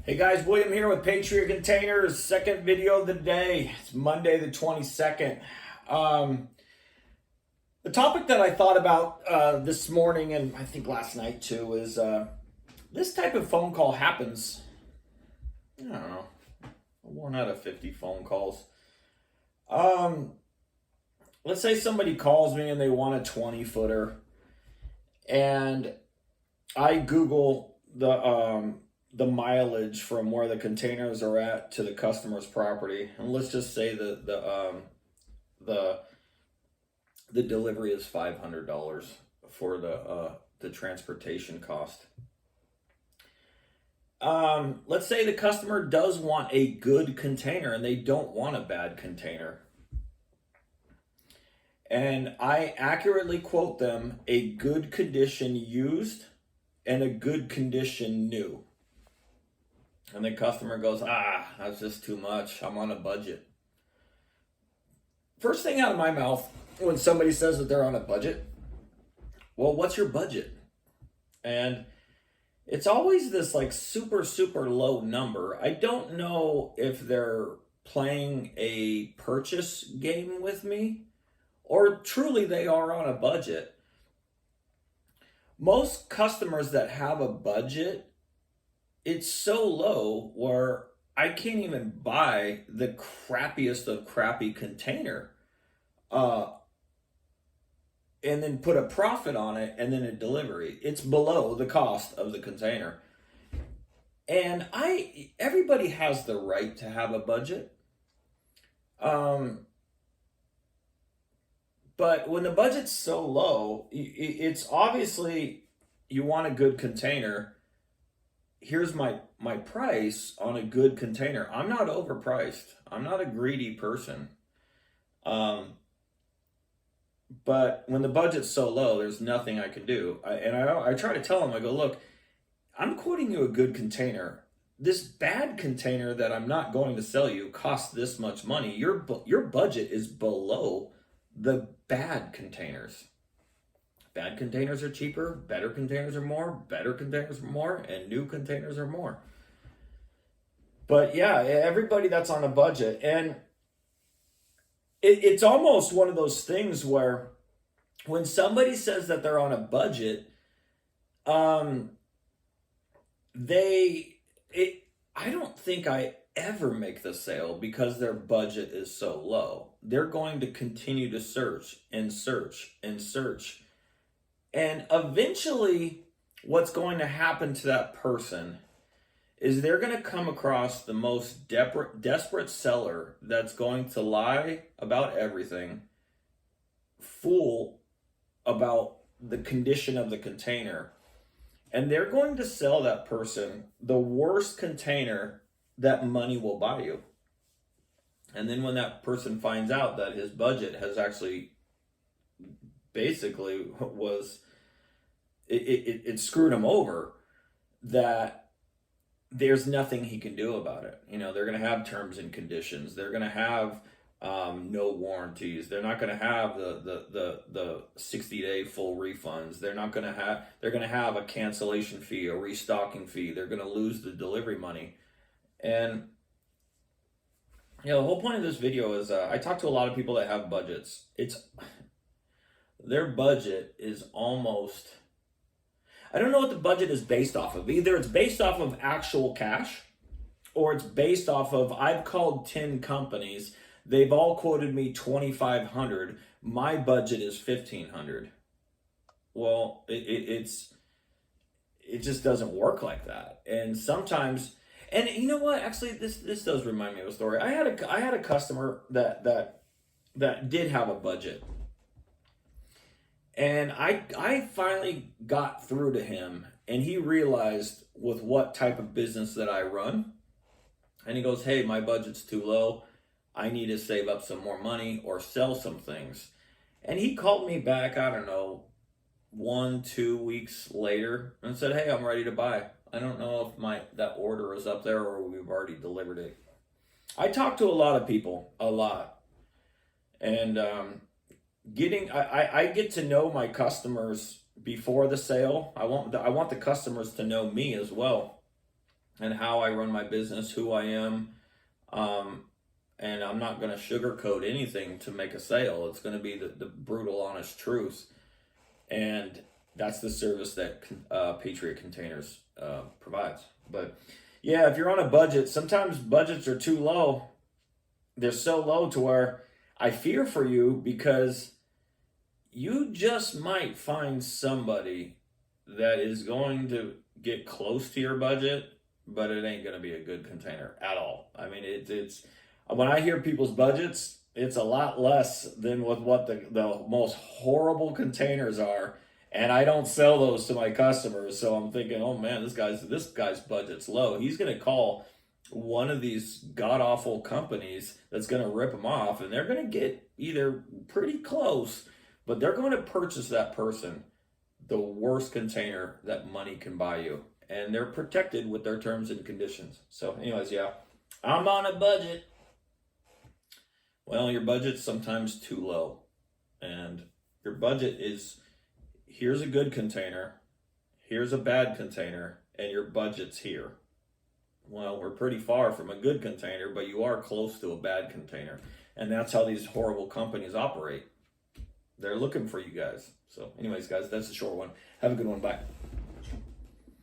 Hey guys, William here with Patriot Containers, second video of the day. It's Monday the 22nd. The topic that I thought about this morning, and I think last night too, is this type of phone call happens, I don't know, 1 out of 50 phone calls. Let's say somebody calls me and they want a 20-footer, and I Google the mileage from where the containers are at to the customer's property, and let's just say that the delivery is $500 for the transportation cost. Let's say the customer does want a good container and they don't want a bad container, and I accurately quote them a good condition used and a good condition new. And the customer goes, that's just too much. I'm on a budget. First thing out of my mouth when somebody says that they're on a budget, well, what's your budget? And it's always this like super, super low number. I don't know if they're playing a purchase game with me or truly they are on a budget. Most customers that have a budget, it's so low where I can't even buy the crappiest of crappy container and then put a profit on it and then a delivery. It's below the cost of the container. And everybody has the right to have a budget. But when the budget's so low, it's obviously you want a good container. Here's my price on a good container. I'm not overpriced. I'm not a greedy person. But when the budget's so low, there's nothing I can do. I try to tell them, I go, look, I'm quoting you a good container. This bad container that I'm not going to sell you costs this much money. Your budget is below the bad containers. Bad containers are cheaper, better containers are more, better containers are more, and new containers are more. But yeah, everybody that's on a budget. And it's almost one of those things where when somebody says that they're on a budget, I don't think I ever make the sale because their budget is so low. They're going to continue to search and search and search. And eventually, what's going to happen to that person is they're going to come across the most desperate seller that's going to lie about everything, fool about the condition of the container, and they're going to sell that person the worst container that money will buy you. And then when that person finds out that his budget has actually basically it screwed him over, that there's nothing he can do about it. You know, they're going to have terms and conditions. They're going to have no warranties. They're not going to have the 60-day full refunds. They're going to have a cancellation fee, a restocking fee. They're going to lose the delivery money. And you know, the whole point of this video is I talk to a lot of people that have budgets. Their budget is almost, I don't know what the budget is based off of. Either it's based off of actual cash, or it's based off of, I've called 10 companies, they've all quoted me $2,500, my budget is $1,500. Well, it just doesn't work like that. And sometimes, and you know what, actually this does remind me of a story. I had a customer that did have a budget. And I finally got through to him, and he realized with what type of business that I run. And he goes, hey, my budget's too low. I need to save up some more money or sell some things. And he called me back, I don't know, 1-2 weeks later and said, hey, I'm ready to buy. I don't know if that order is up there or we've already delivered it. I talk to a lot of people, a lot. And I get to know my customers before the sale. I want the customers to know me as well. and how I run my business, who I am. Um, and I'm not going to sugarcoat anything to make a sale. It's going to be the brutal, honest truth. And that's the service that Patriot Containers provides. But yeah, if you're on a budget, sometimes budgets are too low. They're so low to where I fear for you, because you just might find somebody that is going to get close to your budget, but it ain't going to be a good container at all. I mean, it's when I hear people's budgets, it's a lot less than with what the most horrible containers are. And I don't sell those to my customers. So I'm thinking, oh man, this guy's budget's low. He's going to call one of these god awful companies that's going to rip him off, and they're going to get either pretty close, but they're going to purchase that person the worst container that money can buy you, and they're protected with their terms and conditions. So anyways, yeah, I'm on a budget. Well, your budget's sometimes too low, and your budget is, here's a good container, here's a bad container, and your budget's here. Well, we're pretty far from a good container, but you are close to a bad container. And that's how these horrible companies operate. They're looking for you guys. So anyways, guys, that's a short one. Have a good one. Bye.